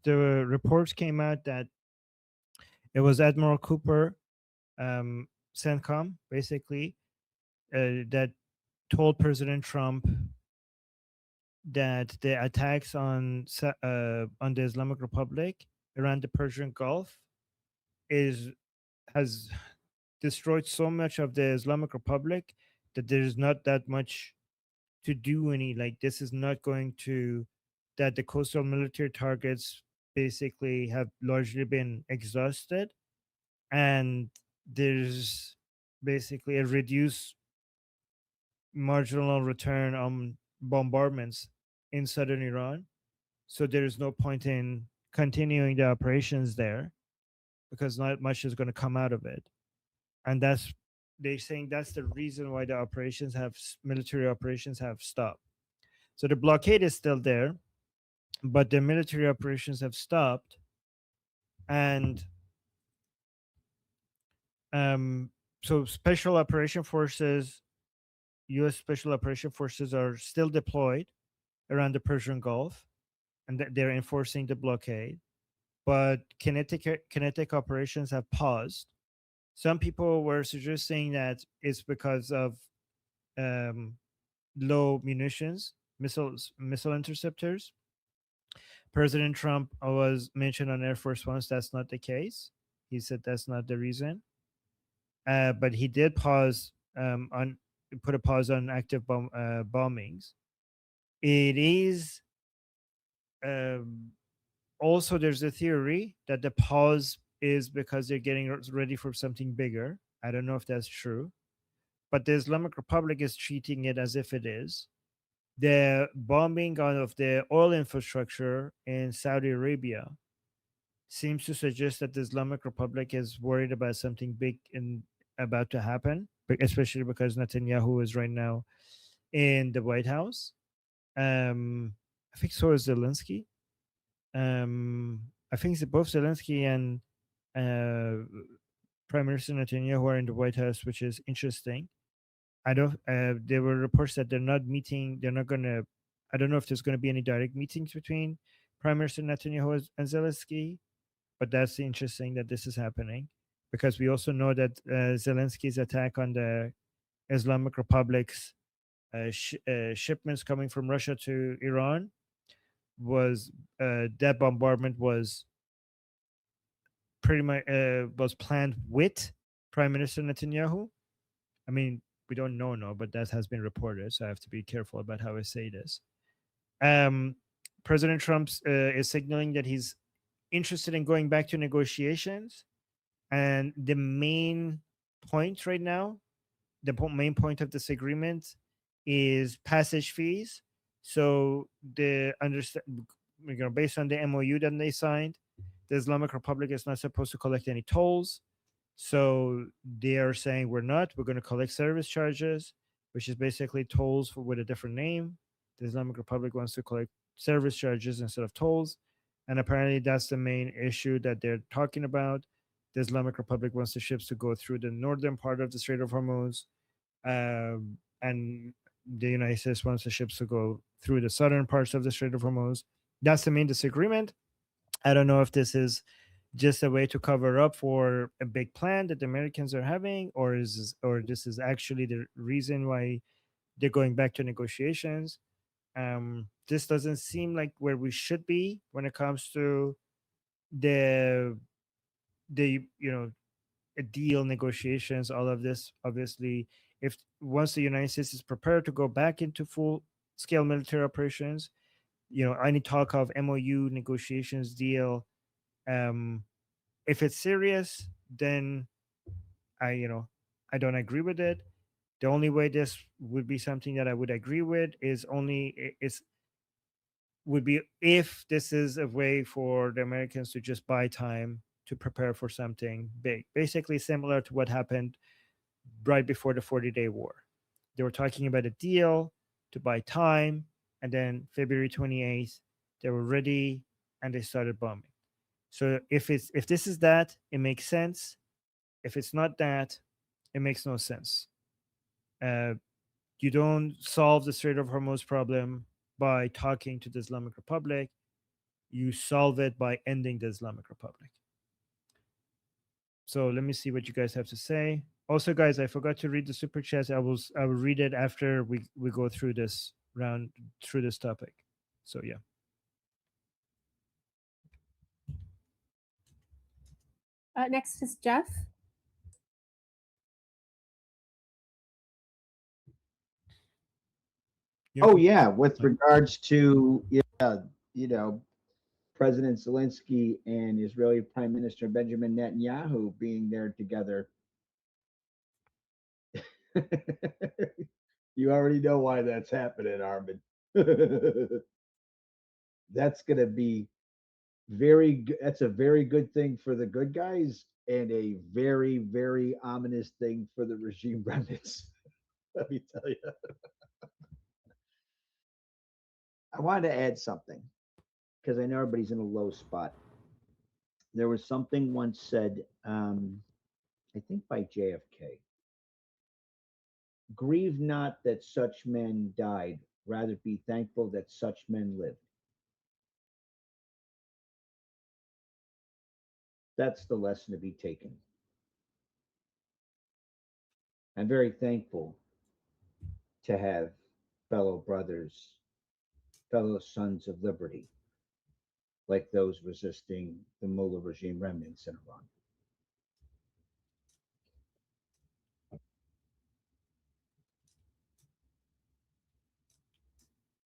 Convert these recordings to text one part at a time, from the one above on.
the reports came out that it was Admiral Cooper, CENTCOM, basically, that told President Trump that the attacks on the Islamic Republic around the Persian Gulf is has destroyed so much of the Islamic Republic that there's not that much to do. Any like this is not going to that the coastal military targets basically have largely been exhausted, and there's basically a reduced marginal return on bombardments in southern Iran. So there is no point in continuing the operations there because not much is going to come out of it. And they're saying that's the reason why the military operations have stopped. So the blockade is still there, but the military operations have stopped, and um, so special operation forces, U.S. special operation forces, are still deployed around the Persian Gulf, and they're enforcing the blockade. But kinetic operations have paused. Some people were suggesting that it's because of um, low munitions, missile interceptors. President Trump was mentioned on Air Force Ones. That's not the case. He said that's not the reason. But he did on put a pause on active bombings. It is also there's a theory that the pause is because they're getting ready for something bigger. I don't know if that's true, but the Islamic Republic is treating it as if it is. The bombing of the oil infrastructure in Saudi Arabia seems to suggest that the Islamic Republic is worried about something big about to happen, especially because Netanyahu is right now in the White House. I think so is Zelensky. I think both Zelensky and uh, Prime Minister Netanyahu are in the White House, which is interesting. I don't. There were reports that they're not meeting. They're not gonna. I don't know if there's going to be any direct meetings between Prime Minister Netanyahu and Zelensky, but that's interesting that this is happening because we also know that Zelensky's attack on the Islamic Republic's shipments coming from Russia to Iran was that bombardment was pretty much was planned with Prime Minister Netanyahu. I mean, we don't know, no, but that has been reported, so I have to be careful about how I say this. Um, President Trump is signaling that he's interested in going back to negotiations, and the main point right now, main point of this agreement, is passage fees. So based on the MOU that they signed, the Islamic Republic is not supposed to collect any tolls. So they are saying we're going to collect service charges, which is basically tolls with a different name. The Islamic Republic wants to collect service charges instead of tolls. And apparently that's the main issue that they're talking about. The Islamic Republic wants the ships to go through the northern part of the Strait of Hormuz, and the United States wants the ships to go through the southern parts of the Strait of Hormuz. That's the main disagreement. I don't know if this is just a way to cover up for a big plan that the Americans are having, or this is actually the reason why they're going back to negotiations. This doesn't seem like where we should be when it comes to the deal negotiations. All of this, obviously, if once the United States is prepared to go back into full scale military operations, any talk of MOU negotiations deal, if it's serious, then I don't agree with it. The only way this would be something that I would agree with would be if this is a way for the Americans to just buy time to prepare for something big, basically similar to what happened right before the 40-day war. They were talking about a deal to buy time, and then February 28th, they were ready and they started bombing. So if this is that, it makes sense. If it's not that, it makes no sense. You don't solve the Strait of Hormuz problem by talking to the Islamic Republic. you solve it by ending the Islamic Republic. So let me see what you guys have to say. Also, guys, I forgot to read the super chats. I will read it after we go through this round, through this topic. So yeah. Next is Jeff. Oh yeah, with regards to you know President Zelensky and Israeli Prime Minister Benjamin Netanyahu being there together. You already know why that's happening, Armin. That's going to be very good. That's a very good thing for the good guys and a very, very ominous thing for the regime remnants. Let me tell you. I wanted to add something because I know everybody's in a low spot. There was something once said, I think by JFK. Grieve not that such men died, rather be thankful that such men lived. That's the lesson to be taken. I'm very thankful to have fellow brothers, fellow sons of liberty, like those resisting the mullah regime remnants in Iran.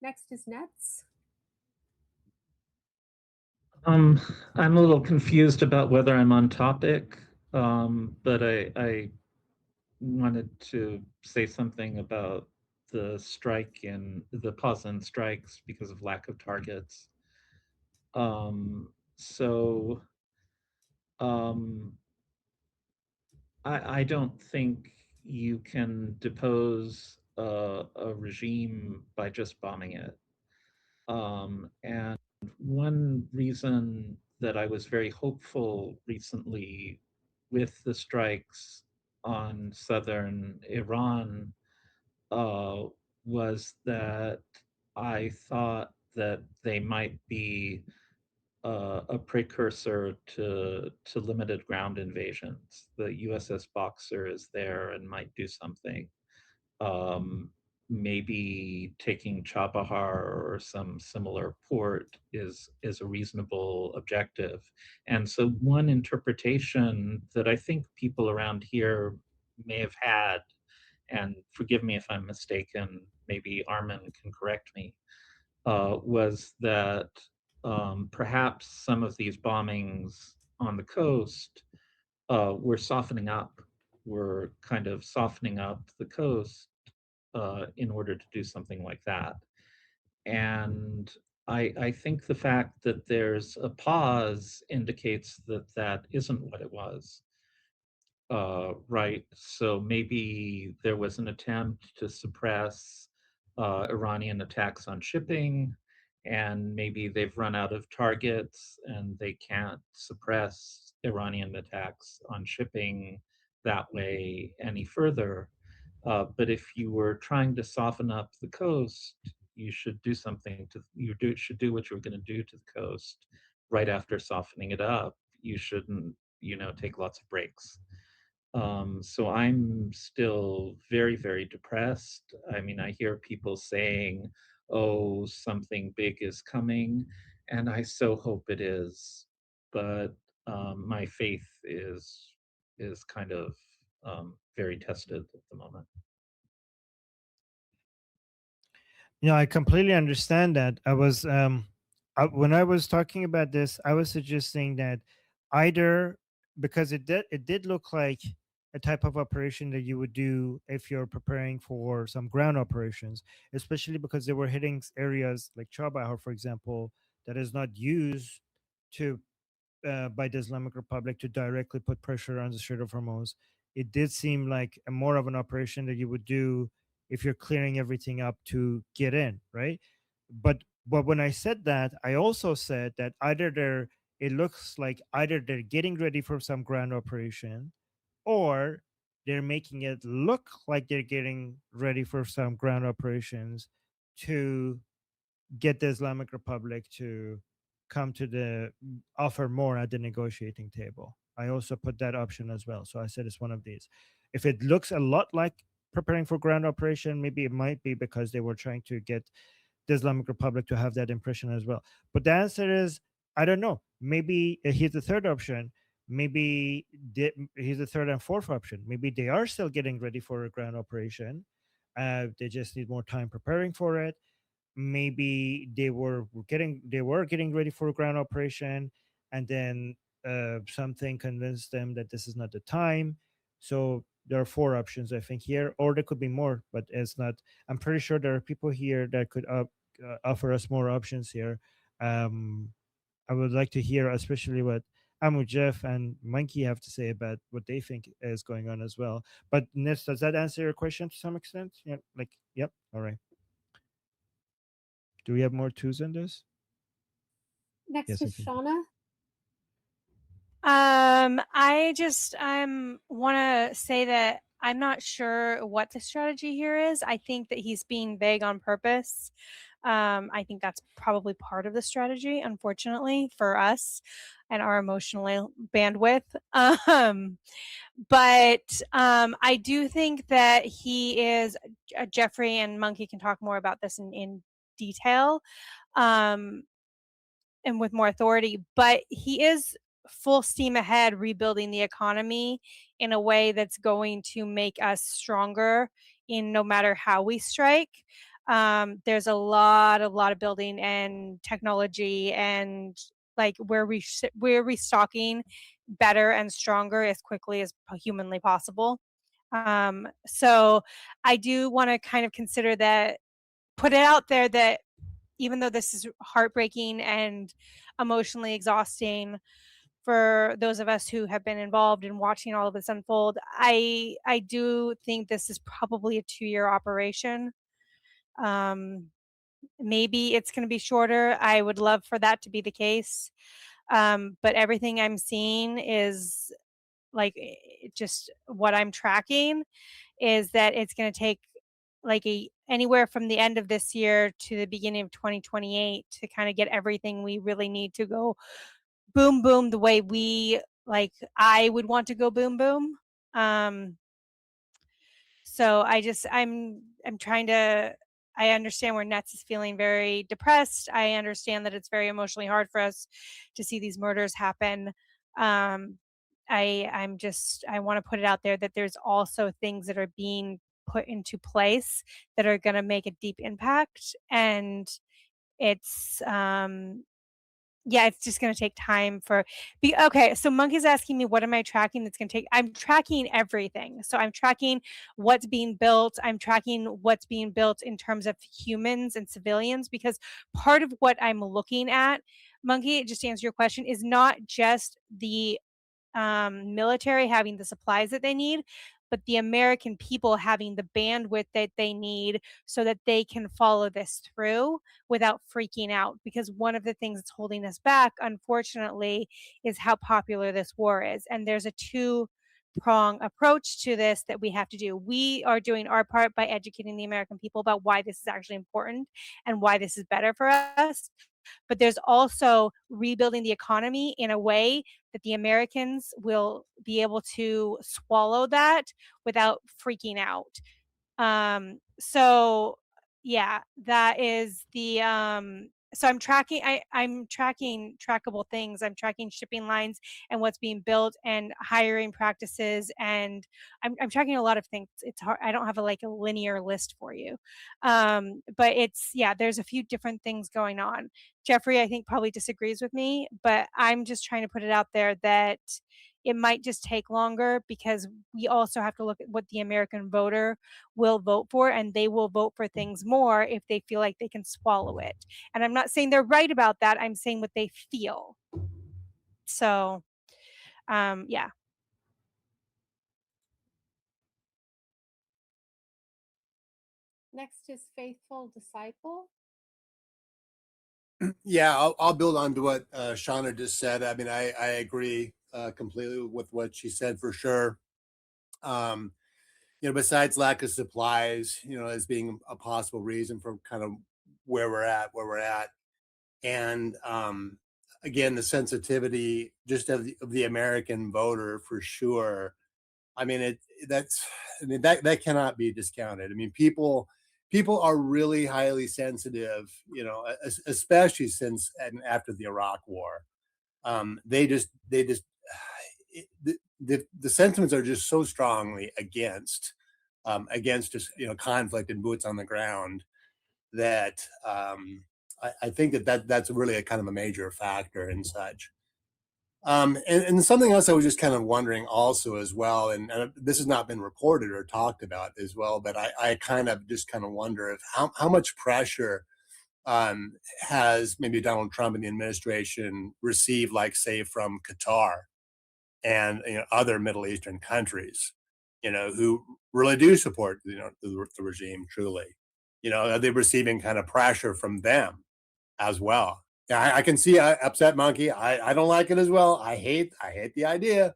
Next is Nets. I'm a little confused about whether I'm on topic, but I wanted to say something about the strike and the pause in strikes because of lack of targets. So I don't think you can depose a regime by just bombing it. And one reason that I was very hopeful recently with the strikes on southern Iran uh, was that I thought that they might be a precursor to limited ground invasions. The USS Boxer is there and might do something. Um, Maybe taking Chabahar or some similar port is a reasonable objective. And so one interpretation that I think people around here may have had, and forgive me if I'm mistaken, maybe Armin can correct me, was that perhaps some of these bombings on the coast were softening up, were kind of softening up the coast in order to do something like that. And I think the fact that there's a pause indicates that that isn't what it was. Right. So maybe there was an attempt to suppress Iranian attacks on shipping, and maybe they've run out of targets and they can't suppress Iranian attacks on shipping that way any further. But if you were trying to soften up the coast, you should do something to should do what you were going to do to the coast right after softening it up. You shouldn't, take lots of breaks. So I'm still very, very depressed. I mean, I hear people saying, oh, something big is coming, and I so hope it is. But my faith is kind of very tested at the moment. I completely understand that. When I was talking about this, I was suggesting that either, because it did look like a type of operation that you would do if you're preparing for some ground operations, especially because they were hitting areas like Chabahar, for example, that is not used to by the Islamic Republic to directly put pressure on the Strait of Hormuz. It did seem like a more of an operation that you would do if you're clearing everything up to get in, right? But when I said that, I also said that it looks like either they're getting ready for some ground operation, or they're making it look like they're getting ready for some ground operations to get the Islamic Republic to come to the offer more at the negotiating table. I also put that option as well. So I said it's one of these. If it looks a lot like preparing for ground operation, maybe it might be because they were trying to get the Islamic Republic to have that impression as well. But the answer is, I don't know. Maybe here's the third option. Maybe here's the third and fourth option. Maybe they are still getting ready for a ground operation. They just need more time preparing for it. Maybe they were getting ready for a ground operation, and then something convinced them that this is not the time. So there are four options, I think, here, or there could be more, but it's not. I'm pretty sure there are people here that could offer us more options here. um I would like to hear, especially what Amu, Jeff, and Monkey have to say about what they think is going on as well. But Ness, does that answer your question to some extent? Yeah, like, yep. All right. Do we have more twos in this? Next Yes, I is think. Shauna. I want to say that I'm not sure what the strategy here is. I think that he's being vague on purpose. I think that's probably part of the strategy, unfortunately, for us and our emotional bandwidth. But I do think that he is, Jeffrey and Monkey can talk more about this in detail. And with more authority, but he is full steam ahead rebuilding the economy in a way that's going to make us stronger in no matter how we strike. There's a lot of building and technology, and like we're restocking better and stronger as quickly as humanly possible. So I do want to kind of consider that, put it out there that even though this is heartbreaking and emotionally exhausting for those of us who have been involved in watching all of this unfold, I do think this is probably a 2-year operation. Maybe it's going to be shorter. I would love for that to be the case. But everything I'm seeing is like just what I'm tracking is that it's going to take like anywhere from the end of this year to the beginning of 2028 to kind of get everything we really need to go boom boom the way I would want to go boom boom. So I'm trying to, I understand where Nets is feeling very depressed. I understand that it's very emotionally hard for us to see these murders happen. I want to put it out there that there's also things that are being put into place that are going to make a deep impact, and it's yeah, it's just going to take time for okay, so Monkey's asking me what am I tracking that's going to take. I'm tracking everything. So I'm tracking what's being built. I'm tracking what's being built in terms of humans and civilians, because part of what I'm looking at, Monkey, just to answer your question, is not just the military having the supplies that they need, but the American people having the bandwidth that they need so that they can follow this through without freaking out. Because one of the things that's holding us back, unfortunately, is how popular this war is. And there's a two-prong approach to this that we have to do. We are doing our part by educating the American people about why this is actually important and why this is better for us. But there's also rebuilding the economy in a way that the Americans will be able to swallow that without freaking out. So yeah, that is the so I'm tracking trackable things. I'm tracking shipping lines and what's being built and hiring practices, and I'm tracking a lot of things. It's hard. I don't have a linear list for you. But there's a few different things going on. Jeffrey, I think, probably disagrees with me, but I'm just trying to put it out there that it might just take longer because we also have to look at what the American voter will vote for, and they will vote for things more if they feel like they can swallow it. And I'm not saying they're right about that. I'm saying what they feel. So, yeah. Next is Faithful Disciple. Yeah, I'll build on to what Shauna just said. I mean, I agree completely with what she said for sure. Besides lack of supplies, as being a possible reason for kind of where we're at, and again, the sensitivity just of the American voter for sure. I mean, that cannot be discounted. I mean, people are really highly sensitive, especially since and after the Iraq War. They just the sentiments are just so strongly against just conflict and boots on the ground that I think that's really a kind of a major factor and such. And something else I was just kind of wondering also as well, and this has not been reported or talked about as well, but I kind of wonder if how much pressure has maybe Donald Trump and the administration received, like say from Qatar and other Middle Eastern countries, who really do support the regime truly. Are they receiving kind of pressure from them as well? Yeah, I can see upset monkey. I don't like it as well. I hate the idea,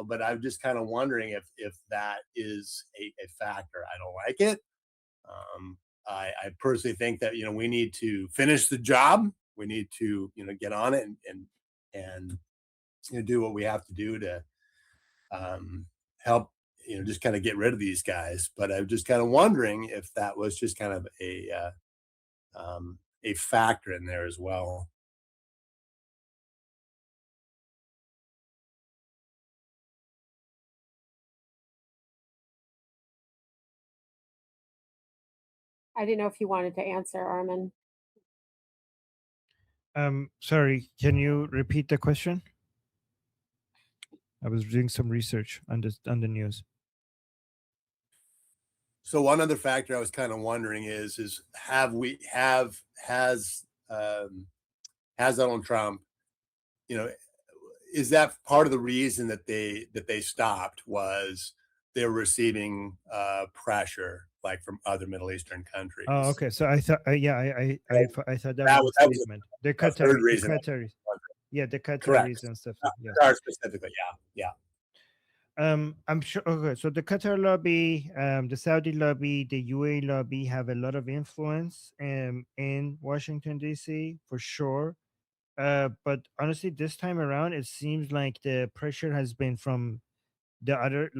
but I'm just kind of wondering if that is a factor. I don't like it. I personally think that we need to finish the job. We need to get on it and do what we have to do to help just kind of get rid of these guys. But I'm just kind of wondering if that was just kind of a factor in there as well. I didn't know if you wanted to answer, Armin. Sorry, can you repeat the question? I was doing some research on the news. So one other factor I was kind of wondering is has Donald Trump, is that part of the reason that they stopped was they're receiving pressure like from other Middle Eastern countries? Oh, okay. So I thought, I thought that was that a was statement. The third reason. Qataris, yeah, the Correct. Qataris and stuff. Yeah. Qatar specifically, yeah. I'm sure. Okay, so the Qatar lobby, the Saudi lobby, the UAE lobby have a lot of influence in Washington D.C. for sure. But honestly, this time around, it seems like the pressure has been from the other,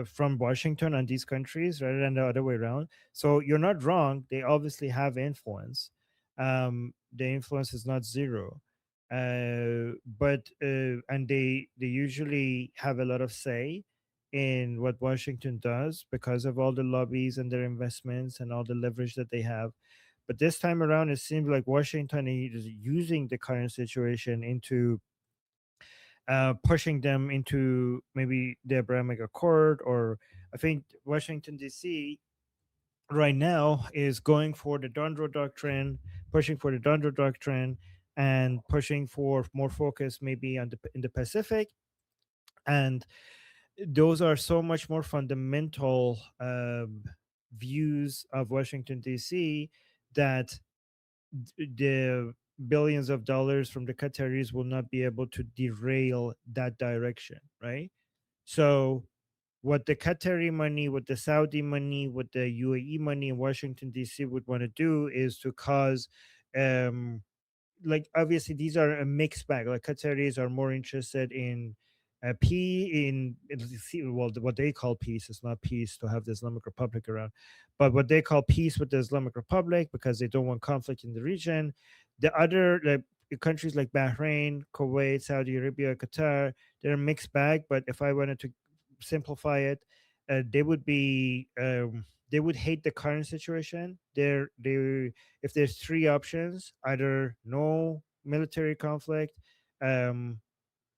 from Washington and these countries rather than the other way around. So you're not wrong. They obviously have influence. The influence is not zero. But and they usually have a lot of say in what Washington does because of all the lobbies and their investments and all the leverage that they have. But this time around, it seems like Washington is using the current situation into pushing them into maybe the Abrahamic Accord, or I think Washington D.C. right now is going for the Dondro Doctrine, pushing for the Dondro Doctrine, and pushing for more focus maybe on in the Pacific. And those are so much more fundamental views of Washington D.C. that the billions of dollars from the Qataris will not be able to derail that direction, right? So what the Qatari money, what the Saudi money, what the UAE money in Washington D.C. would want to do is to cause um obviously these are a mixed bag. Like Qataris are more interested in what they call peace. It's not peace to have the Islamic Republic around, but what they call peace with the Islamic Republic because they don't want conflict in the region. The other countries like Bahrain, Kuwait, Saudi Arabia, Qatar, they're a mixed bag. But if I wanted to simplify it, they would be they would hate the current situation. If there's three options, either no military conflict, and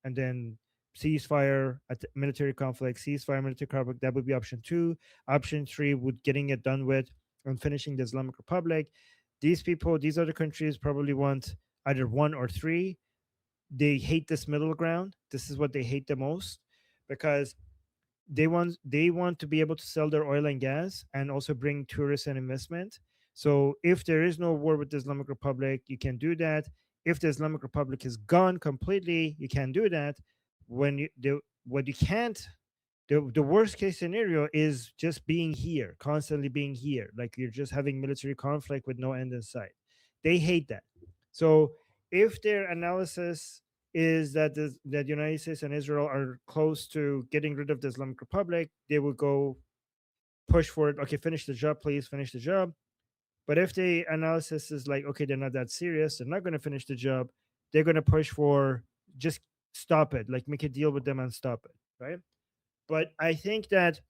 then ceasefire at military conflict, ceasefire military conflict, that would be option two. Option three would getting it done with and finishing the Islamic Republic. These other countries probably want either one or three. They hate this middle ground. This is what they hate the most because they want to be able to sell their oil and gas and also bring tourists and investment. So if there is no war with the Islamic Republic, you can do that. If the Islamic Republic is gone completely, you can do that. What you can't, the worst case scenario is just being here, constantly being here, like you're just having military conflict with no end in sight. They hate that. So if their analysis is that that United States and Israel are close to getting rid of the Islamic Republic, they will go push for it. Okay, finish the job, please finish the job. But if the analysis is like, okay, they're not that serious, they're not going to finish the job, they're going to push for just stop it, like make a deal with them and stop it, right? But I think that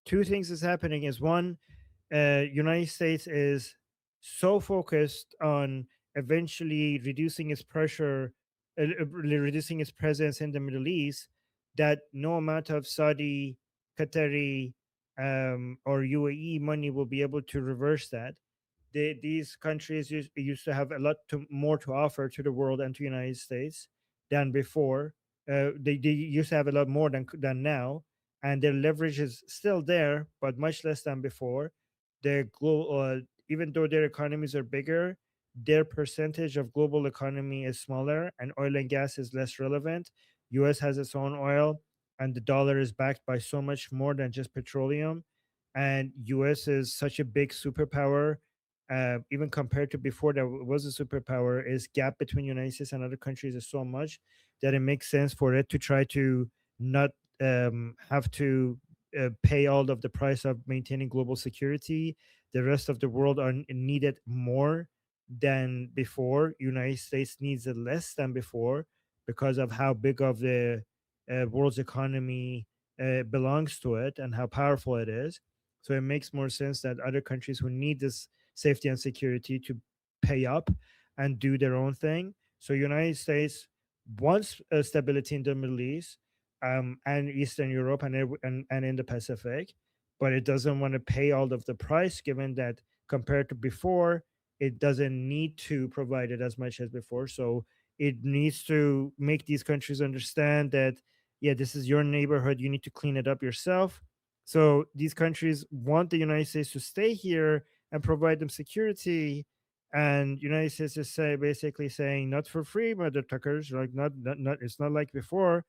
two things is happening. Is one, United States is so focused on eventually reducing its pressure, reducing its presence in the Middle East, that no amount of Saudi, Qatari, or UAE money will be able to reverse that. These countries used to have a lot more to offer to the world and to the United States than before. They used to have a lot more than now, and their leverage is still there, but much less than before. Even though their economies are bigger, their percentage of global economy is smaller, and oil and gas is less relevant. U.S. has its own oil, and the dollar is backed by so much more than just petroleum. And U.S. is such a big superpower, even compared to before that was a superpower. Is gap between United States and other countries is so much that it makes sense for it to try to not have to pay all of the price of maintaining global security. The rest of the world are needed more than before. United States needs it less than before because of how big of the world's economy belongs to it and how powerful it is. So it makes more sense that other countries who need this safety and security to pay up and do their own thing. So United States wants stability in the Middle East, and Eastern Europe, and in the Pacific, but it doesn't want to pay all of the price, given that compared to before, it doesn't need to provide it as much as before. So it needs to make these countries understand that, yeah, this is your neighborhood. You need to clean it up yourself. So these countries want the United States to stay here and provide them security. And United States is basically saying, not for free, mother tuckers. Like not. It's not like before.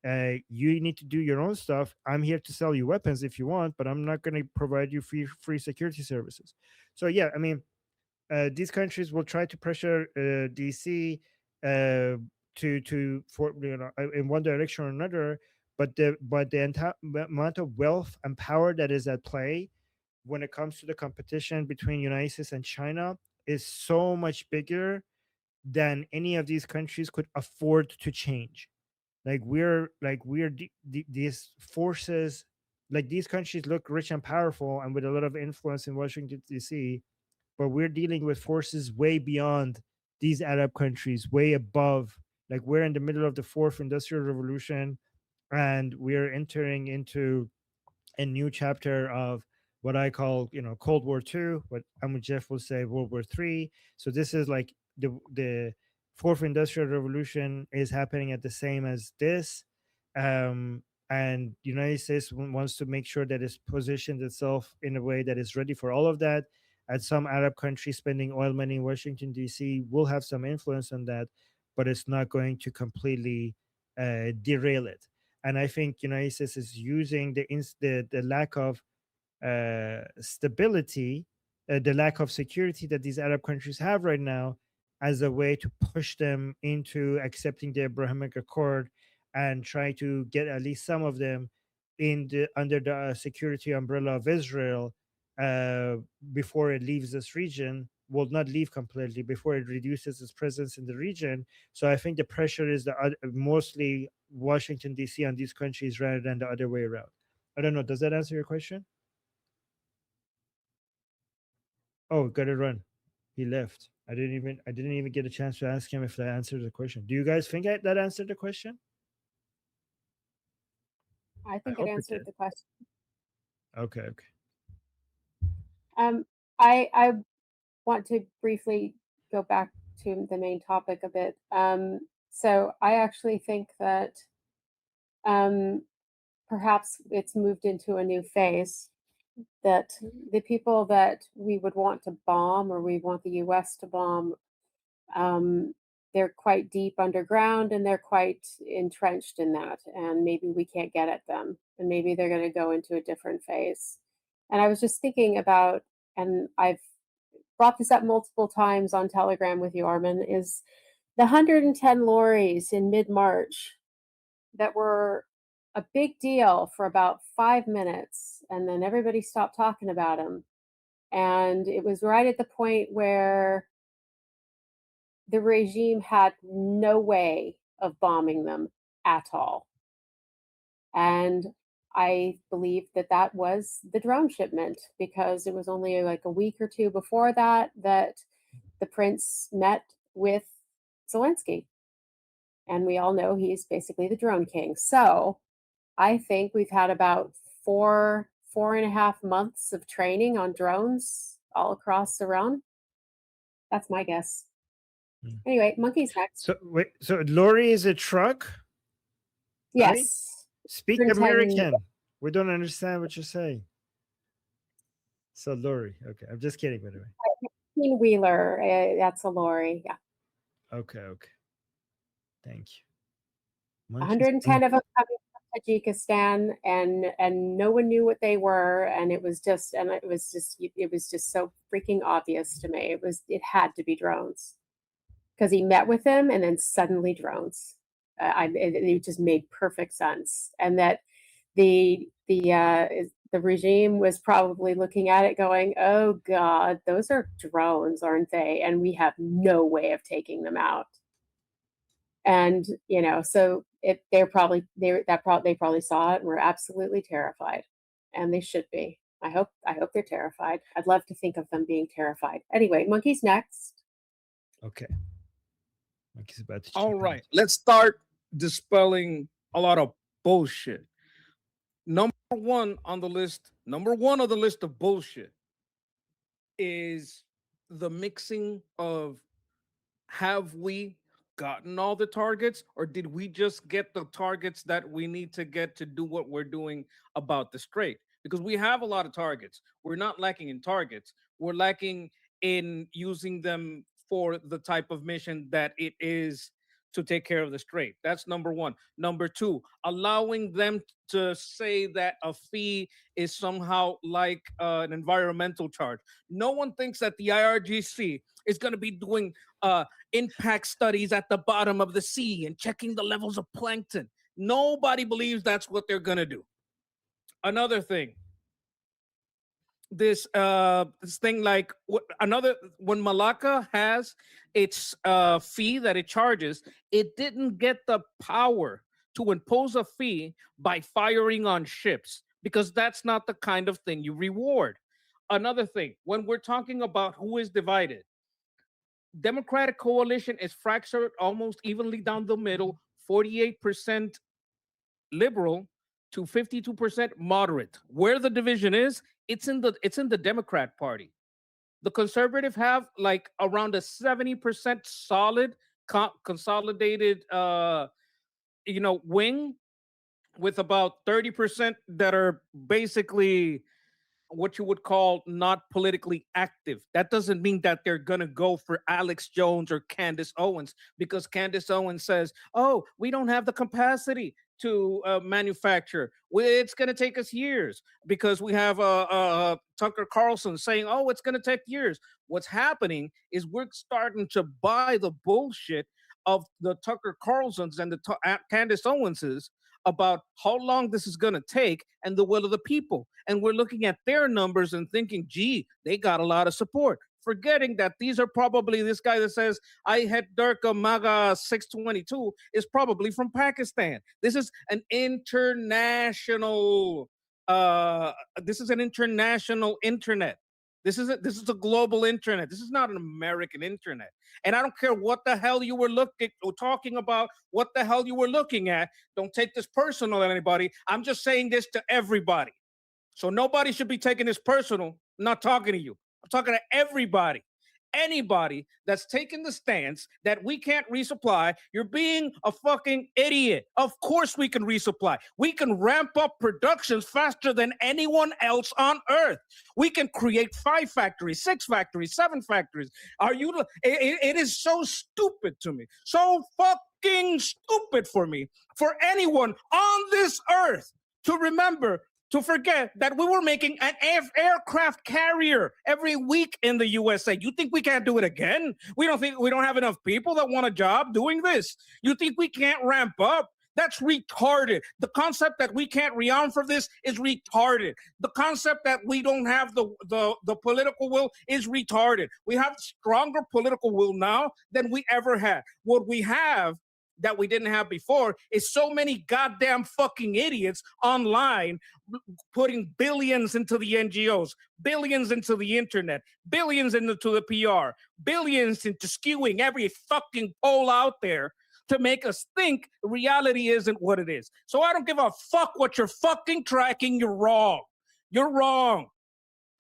You need to do your own stuff. I'm here to sell you weapons if you want, but I'm not going to provide you free security services. So yeah, I mean, these countries will try to pressure DC for in one direction or another. But the entire amount of wealth and power that is at play when it comes to the competition between United States and China is so much bigger than any of these countries could afford to change. These forces, like these countries look rich and powerful and with a lot of influence in Washington DC, but we're dealing with forces way beyond these Arab countries, way above. Like we're in the middle of the fourth industrial revolution, and we're entering into a new chapter of what I call, Cold War II, what Ahmed Jeff will say World War III. So this is like the fourth industrial revolution is happening at the same as this. And the United States wants to make sure that it's positioned itself in a way that is ready for all of that. And some Arab countries spending oil money in Washington, D.C. will have some influence on that, but it's not going to completely derail it. And I think United States is using the lack of stability, the lack of security that these Arab countries have right now, as a way to push them into accepting the Abrahamic Accord and try to get at least some of them under the security umbrella of Israel uh, before it leaves this region. Will not leave completely before it reduces its presence in the region. So I think the pressure is mostly Washington D.C. on these countries rather than the other way around. I don't know. Does that answer your question? Oh, gotta run. He left. I didn't even get a chance to ask him if that answered the question. Do you guys think that answered the question? I think it hope it answered did. the question. Okay. I want to briefly go back to the main topic a bit. So I actually think that perhaps it's moved into a new phase, that the people that we would want to bomb, or we want the US to bomb, they're quite deep underground and they're quite entrenched in that. And maybe we can't get at them. And maybe they're going to go into a different phase. And I was just thinking about, and I've brought this up multiple times on Telegram with you, Armin, is The 110 lorries in mid-March that were a big deal for about 5 minutes, and then everybody stopped talking about them. And it was right at the point where the regime had no way of bombing them at all. And I believe that that was the drone shipment, because it was only like a week or two before that that the prince met with Zelensky. And we all know he's basically the drone king. So I think we've had about 4.5 months of training on drones all across Iran. That's my guess. Anyway, monkeys next. So wait, so lorry is a truck? Yes. Speak 110 American. We don't understand what you're saying. So lorry. Okay, I'm just kidding, by the way. Wheeler. That's a lorry. Yeah. Okay. Thank you. 110 of them coming from Tajikistan, and no one knew what they were, and it was just so freaking obvious to me. It had to be drones, because he met with them and then suddenly drones. It just made perfect sense, and that the regime was probably looking at it going, "Oh God, those are drones, aren't they? And we have no way of taking them out." And so they probably saw it and were absolutely terrified, and they should be. I hope they're terrified. I'd love to think of them being terrified. Anyway, monkeys next. Okay. Monkey's about to All chip in. right, let's start dispelling a lot of bullshit. Number one on the list of bullshit is the mixing of, have we gotten all the targets, or did we just get the targets that we need to get to do what we're doing about the Strait? Because we have a lot of targets. We're not lacking in targets. We're lacking in using them for the type of mission that it is to take care of the Strait. That's number one. Number two, allowing them to say that a fee is somehow like an environmental charge. No one thinks that the IRGC is going to be doing impact studies at the bottom of the sea and checking the levels of plankton. Nobody believes that's what they're going to do. Another thing, this thing like when Malacca has its fee that it charges, it didn't get the power to impose a fee by firing on ships, because that's not the kind of thing you reward. Another thing, when we're talking about who is divided, Democratic coalition is fractured almost evenly down the middle, 48% liberal to 52% moderate. Where the division is, it's in the Democrat Party. The conservative have like around a 70% solid consolidated wing, with about 30% that are basically what you would call not politically active. That doesn't mean that they're going to go for Alex Jones or Candace Owens, because Candace Owens says, oh, we don't have the capacity to manufacture. It's going to take us years, because we have Tucker Carlson saying, oh, it's going to take years. What's happening is we're starting to buy the bullshit of the Tucker Carlsons and the Candace Owenses about how long this is going to take and the will of the people. And we're looking at their numbers and thinking, gee, they got a lot of support, forgetting that these are probably, this guy that says, I had Durga Maga 622 is probably from Pakistan. This is an international, internet. This is a global internet. This is not an American internet. And I don't care what the hell you were talking about, what the hell you were looking at. Don't take this personal at anybody. I'm just saying this to everybody. So nobody should be taking this personal. I'm not talking to you. I'm talking to everybody. Anybody that's taking the stance that we can't resupply, you're being a fucking idiot. Of course we can resupply. We can ramp up productions faster than anyone else on earth. We can create 5 factories, 6 factories, 7 factories. It is so stupid to me. So fucking stupid for me, for anyone on this earth to remember to forget that we were making an aircraft carrier every week in the USA. You think we can't do it again? We don't have enough people that want a job doing this. You think we can't ramp up? That's retarded. The concept that we can't rearm for this is retarded. The concept that we don't have the political will is retarded. We have stronger political will now than we ever had. What we have that we didn't have before is so many goddamn fucking idiots online putting billions into the NGOs, billions into the internet, billions into the PR, billions into skewing every fucking poll out there to make us think reality isn't what it is. So I don't give a fuck what you're fucking tracking. You're wrong. You're wrong.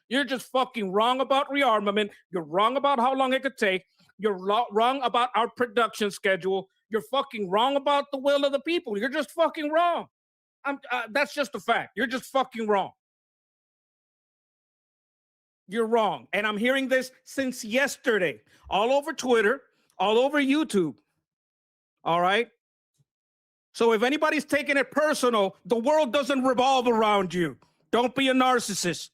You're just fucking wrong about rearmament. You're wrong about how long it could take. You're wrong about our production schedule. You're fucking wrong about the will of the people. You're just fucking wrong. That's just a fact. You're just fucking wrong. You're wrong. And I'm hearing this since yesterday, all over Twitter, all over YouTube. All right? So if anybody's taking it personal, the world doesn't revolve around you. Don't be a narcissist.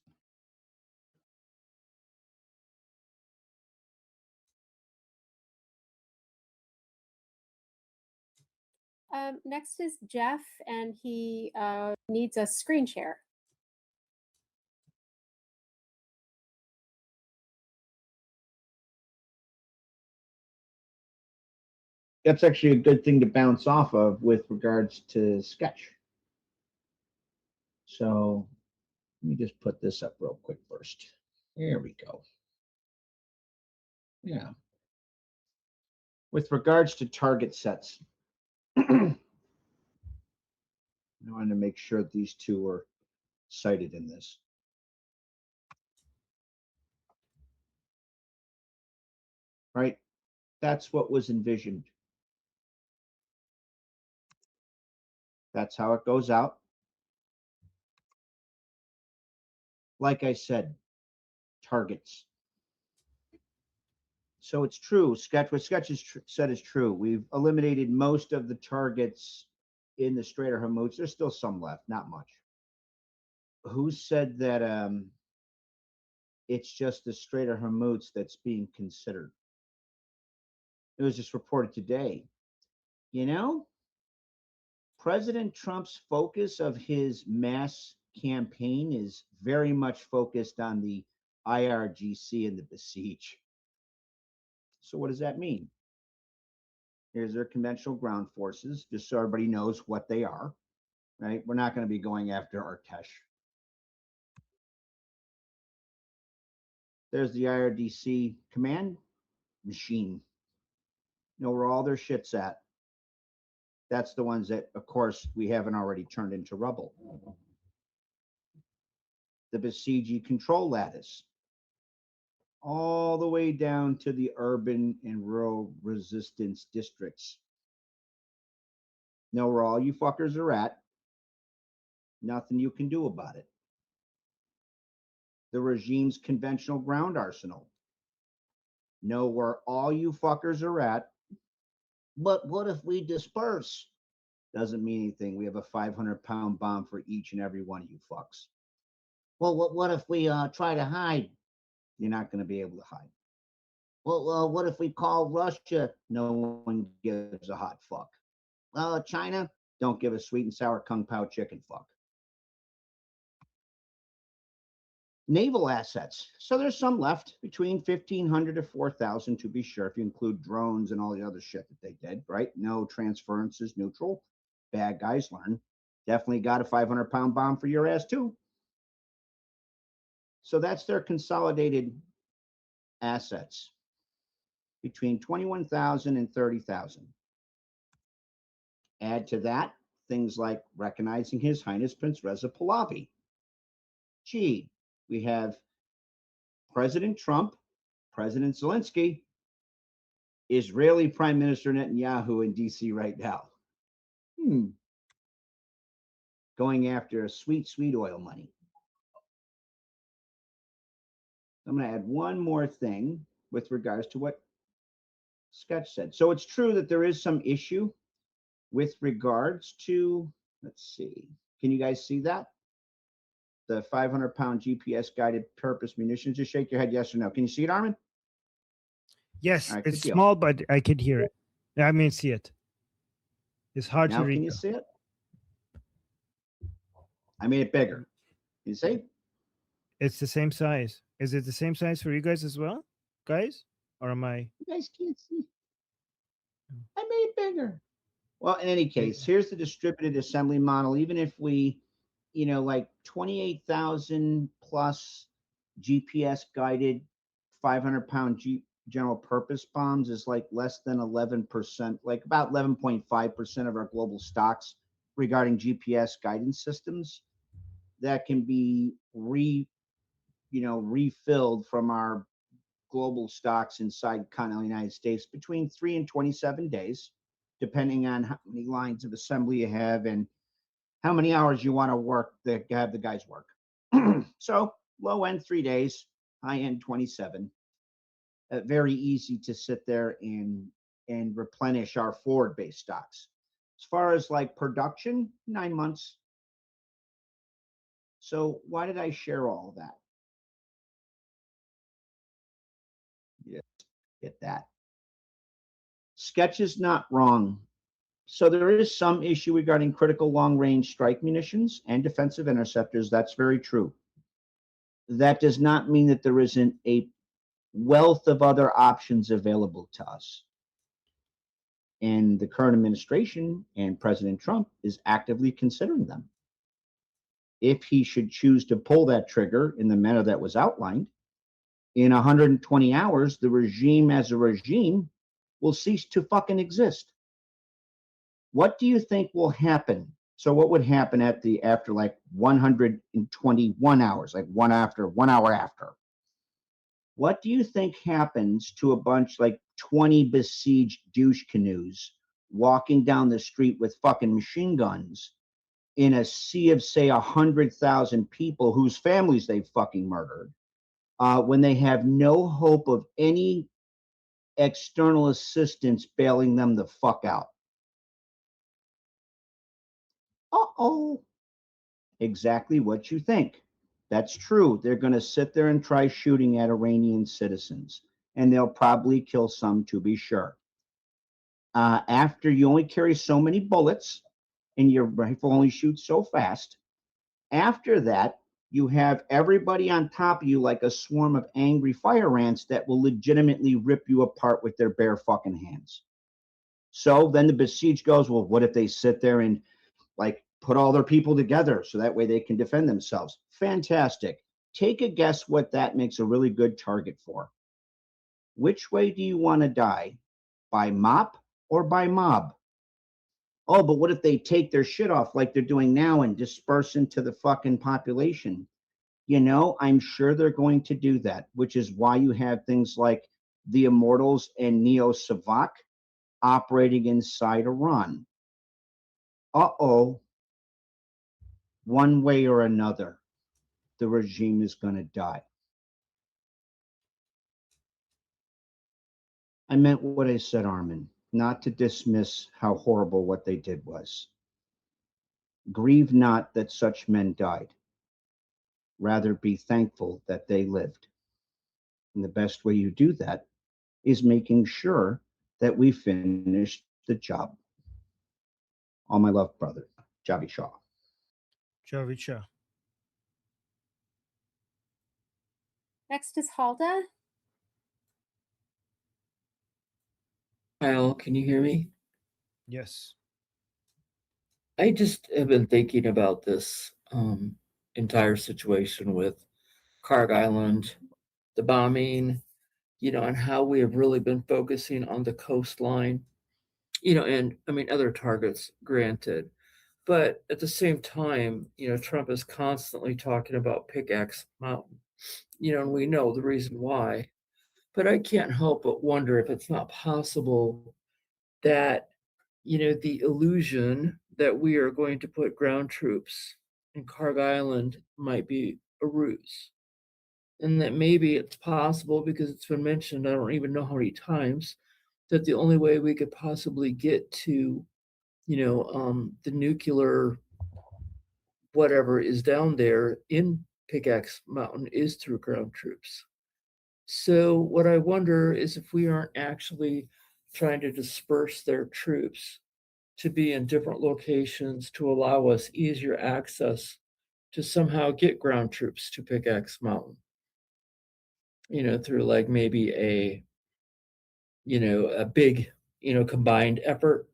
Next is Jeff, and he needs a screen share. That's actually a good thing to bounce off of with regards to Sketch. So let me just put this up real quick first. There we go. Yeah. With regards to target sets, I wanted to make sure these two were cited in this. Right? That's what was envisioned. That's how it goes out. Like I said, targets. So it's true. What Sketch has said is true. We've eliminated most of the targets in the Strait of Hormuz. There's still some left, not much. Who said that it's just the Strait of Hormuz that's being considered? It was just reported today. You know, President Trump's focus of his mass campaign is very much focused on the IRGC and the Basij. So what does that mean? Here's their conventional ground forces, just so everybody knows what they are, right? We're not going to be going after Artesh. There's the IRGC command machine. You know where all their shit's at. That's the ones that, of course, we haven't already turned into rubble. The Basij control lattice, all the way down to the urban and rural resistance districts. Know where all you fuckers are at. Nothing you can do about it. The regime's conventional ground arsenal. Know where all you fuckers are at. But what if we disperse? Doesn't mean anything. We have a 500-pound bomb for each and every one of you fucks. Well, what if we try to hide? You're not going to be able to hide. Well, what if we call Russia? No one gives a hot fuck. China, don't give a sweet and sour kung pao chicken fuck. Naval assets. So there's some left, between 1,500 to 4,000 to be sure, if you include drones and all the other shit that they did, right? No transferences neutral. Bad guys learn. Definitely got a 500-pound bomb for your ass too. So that's their consolidated assets, between 21,000 and 30,000. Add to that things like recognizing His Highness Prince Reza Pahlavi. Gee, we have President Trump, President Zelensky, Israeli Prime Minister Netanyahu in DC right now. Going after sweet, sweet oil money. I'm going to add one more thing with regards to what Sketch said. So it's true that there is some issue with regards to, let's see, can you guys see that? the 500-pound GPS guided purpose munitions? Just shake your head yes or no. Can you see it, Armin? Yes, All right, good it's deal. small, but I could hear it. I mean, see it. It's hard Now to read. can you see it? I made it bigger. Can you see? It's the same size. Is it the same size for you guys as well, guys? Or am I? You guys can't see. I made it bigger. Well, in any case, here's the distributed assembly model. Even if we, like 28,000 plus GPS guided 500-pound general purpose bombs is like less than 11%, like about 11.5% of our global stocks regarding GPS guidance systems that can be refilled from our global stocks inside continental United States between 3 and 27 days, depending on how many lines of assembly you have and how many hours you want to work have the guys work. So low end 3 days, high end 27. Very easy to sit there and replenish our forward based stocks. As far as like production, 9 months. So why did I share all of that? Yes, get that. Sketch is not wrong. So there is some issue regarding critical long-range strike munitions and defensive interceptors. That's very true. That does not mean that there isn't a wealth of other options available to us. And the current administration and President Trump is actively considering them. If he should choose to pull that trigger in the manner that was outlined, in 120 hours, the regime as a regime will cease to fucking exist. What do you think will happen? So what would happen after like 121 hours, like 1 hour after? What do you think happens to a bunch like 20 besieged douche canoes walking down the street with fucking machine guns in a sea of, say, 100,000 people whose families they fucking murdered, when they have no hope of any external assistance bailing them the fuck out? Uh-oh. Exactly what you think. That's true. They're going to sit there and try shooting at Iranian citizens, and they'll probably kill some, to be sure. After you only carry so many bullets and your rifle only shoots so fast, after that, you have everybody on top of you like a swarm of angry fire ants that will legitimately rip you apart with their bare fucking hands. So then the besieged goes, well, what if they sit there and like put all their people together so that way they can defend themselves? Fantastic. Take a guess what that makes a really good target for. Which way do you want to die? By mop or by mob? Oh, but what if they take their shit off like they're doing now and disperse into the fucking population? I'm sure they're going to do that, which is why you have things like the Immortals and Neo Savak operating inside Iran. Uh-oh. One way or another, the regime is going to die. I meant what I said, Armin, not to dismiss how horrible what they did was. Grieve not that such men died. Rather be thankful that they lived. And the best way you do that is making sure that we finish the job. All my love, brother, Javi Shaw. Javicha. Next is Halda. Kyle, can you hear me? Yes. I just have been thinking about this entire situation with Karg Island, the bombing, and how we have really been focusing on the coastline, and I mean, other targets, granted. But at the same time, Trump is constantly talking about Pickax Mountain, and we know the reason why. But I can't help but wonder if it's not possible that, the illusion that we are going to put ground troops in Karg Island might be a ruse. And that maybe it's possible, because it's been mentioned, I don't even know how many times, that the only way we could possibly get to, the nuclear whatever is down there in Pickax Mountain is through ground troops. So what I wonder is if we aren't actually trying to disperse their troops to be in different locations to allow us easier access to somehow get ground troops to Pickaxe Mountain. Through like maybe a big, combined effort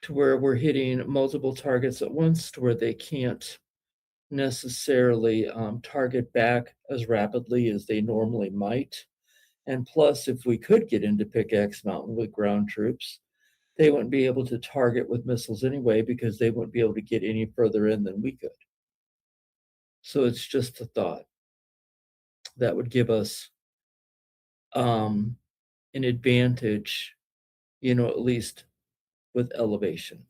to where we're hitting multiple targets at once to where they can't necessarily target back as rapidly as they normally might. And plus, if we could get into Pickaxe Mountain with ground troops, they wouldn't be able to target with missiles anyway because they wouldn't be able to get any further in than we could. So it's just a thought that would give us an advantage, at least with elevation.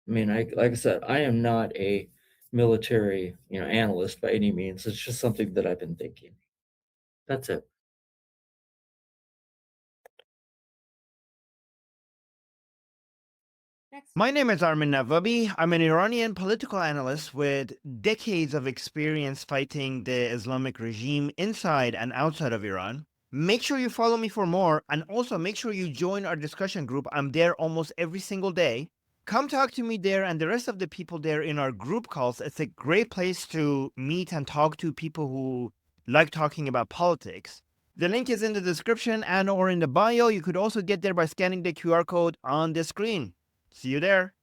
I mean, like I said, I am not a military, analyst by any means. It's just something that I've been thinking. That's it. My name is Armin Navabi. I'm an Iranian political analyst with decades of experience fighting the Islamic regime inside and outside of Iran. Make sure you follow me for more, and also make sure you join our discussion group. I'm there almost every single day. Come talk to me there and the rest of the people there in our group calls. It's a great place to meet and talk to people who like talking about politics. The link is in the description and or in the bio. You could also get there by scanning the QR code on the screen. See you there.